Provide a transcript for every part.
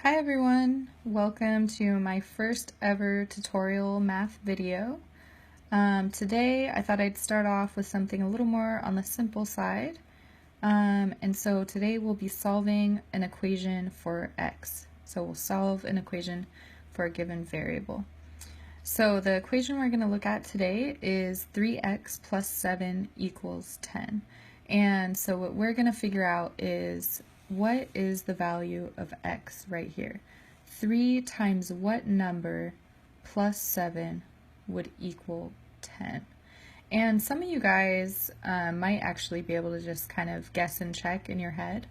Hi everyone, welcome to my first ever tutorial math video. Today I thought I'd start off with something a little more on the simple side. And so today we'll be solving an equation for x. So we'll solve an equation for a given variable. So the equation we're going to look at today is 3x plus 7 equals 10. And so what we're going to figure out is what is the value of x right here? 3 times what number plus 7 would equal 10? And some of you guys might actually be able to just kind of guess and check in your head.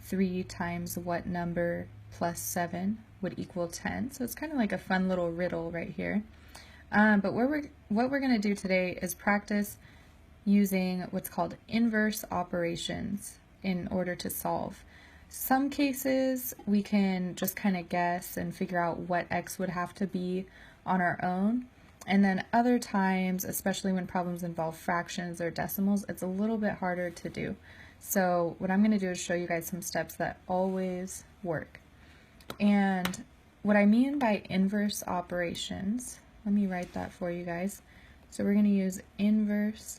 3 times what number plus 7 would equal 10. So it's kind of like a fun little riddle right here. But what we're going to do today is practice using what's called inverse operations in order to solve. Some cases we can just kind of guess and figure out what x would have to be on our own. And then other times, especially when problems involve fractions or decimals, it's a little bit harder to do. So what I'm going to do is show you guys some steps that always work. And what I mean by inverse operations, let me write that for you guys. So we're going to use inverse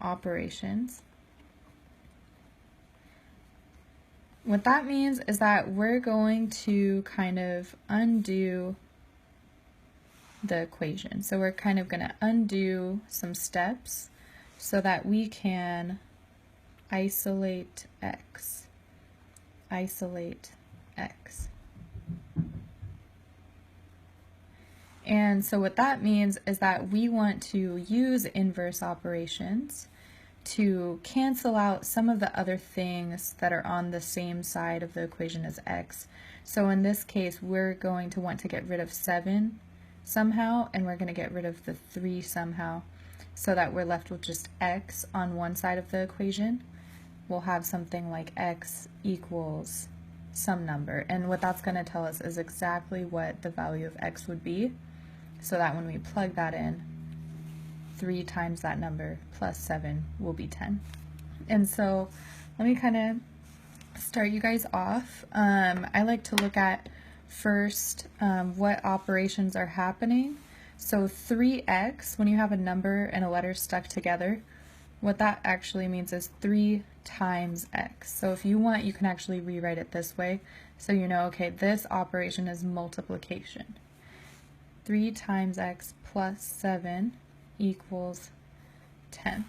operations. What that means is that we're going to kind of undo the equation. So we're kind of going to undo some steps so that we can isolate x. Isolate x. And so what that means is that we want to use inverse operations to cancel out some of the other things that are on the same side of the equation as x. So in this case, we're going to want to get rid of 7 somehow, and we're going to get rid of the 3 somehow, so that we're left with just x on one side of the equation. We'll have something like x equals some number, and what that's going to tell us is exactly what the value of x would be, so that when we plug that in, 3 times that number plus 7 will be 10. And so let me kind of start you guys off. I like to look at first what operations are happening. So 3x, when you have a number and a letter stuck together, what that actually means is 3 times x. So if you want, you can actually rewrite it this way, so you know, okay, this operation is multiplication. 3 times x plus 7 equals 10.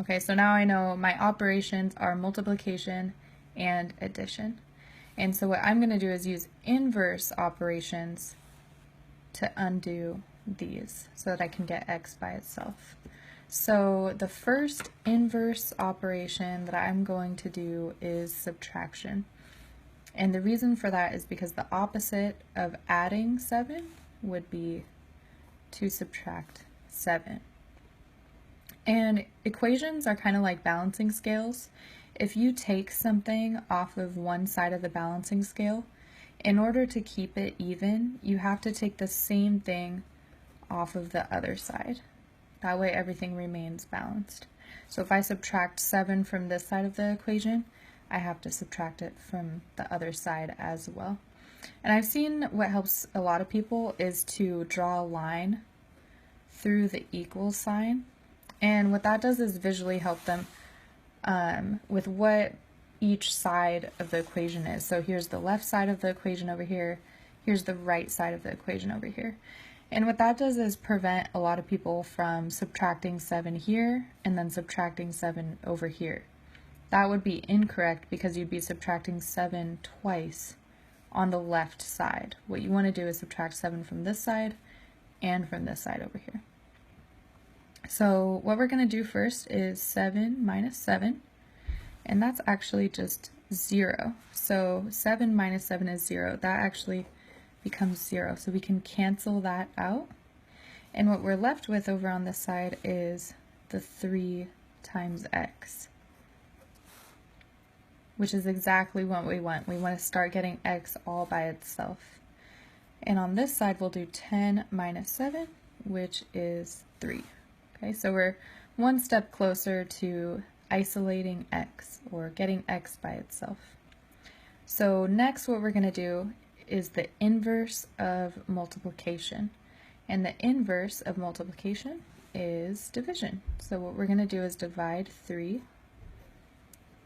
Okay, so now I know my operations are multiplication and addition. And so what I'm going to do is use inverse operations to undo these so that I can get x by itself. So the first inverse operation that I'm going to do is subtraction. And the reason for that is because the opposite of adding 7 would be to subtract 7. And equations are kind of like balancing scales. If you take something off of one side of the balancing scale, in order to keep it even, you have to take the same thing off of the other side. That way everything remains balanced. So if I subtract 7 from this side of the equation, I have to subtract it from the other side as well. And I've seen what helps a lot of people is to draw a line through the equal sign. And what that does is visually help them with what each side of the equation is. So here's the left side of the equation over here. Here's the right side of the equation over here. And what that does is prevent a lot of people from subtracting 7 here and then subtracting 7 over here. That would be incorrect because you'd be subtracting 7 twice on the left side. What you want to do is subtract 7 from this side and from this side over here. So what we're going to do first is 7 minus 7, and that's actually just 0. So 7 minus 7 is 0. That actually becomes 0, so we can cancel that out. And what we're left with over on this side is the 3 times x, which is exactly what we want. We want to start getting x all by itself. And on this side, we'll do 10 minus 7, which is 3. Okay, so we're one step closer to isolating x, or getting x by itself. So next what we're going to do is the inverse of multiplication. And the inverse of multiplication is division. So what we're going to do is divide 3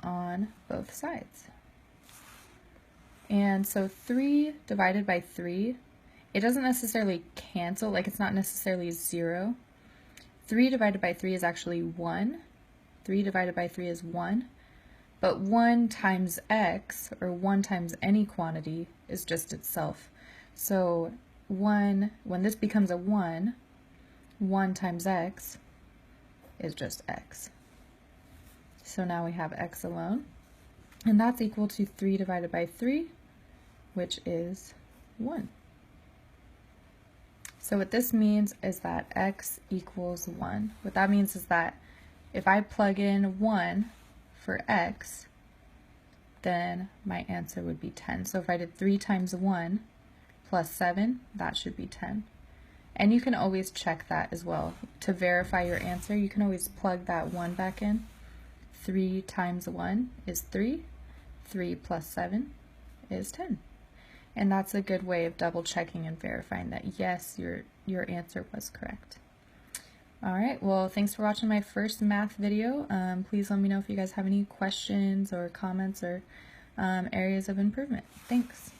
on both sides. And so 3 divided by 3, it doesn't necessarily cancel, like it's not necessarily 0. 3 divided by 3 is actually 1. 3 divided by 3 is 1. But 1 times x, or 1 times any quantity, is just itself. So 1, when this becomes a 1, 1 times x is just x. So now we have x alone. And that's equal to 3 divided by 3, which is 1. So what this means is that x equals 1. What that means is that if I plug in 1 for x, then my answer would be 10. So if I did 3 times 1 plus 7, that should be 10. And you can always check that as well. To verify your answer, you can always plug that 1 back in. 3 times 1 is 3. 3 plus 7 is 10. And that's a good way of double checking and verifying that yes, your answer was correct. Alright, well thanks for watching my first math video. Please let me know if you guys have any questions or comments or areas of improvement. Thanks.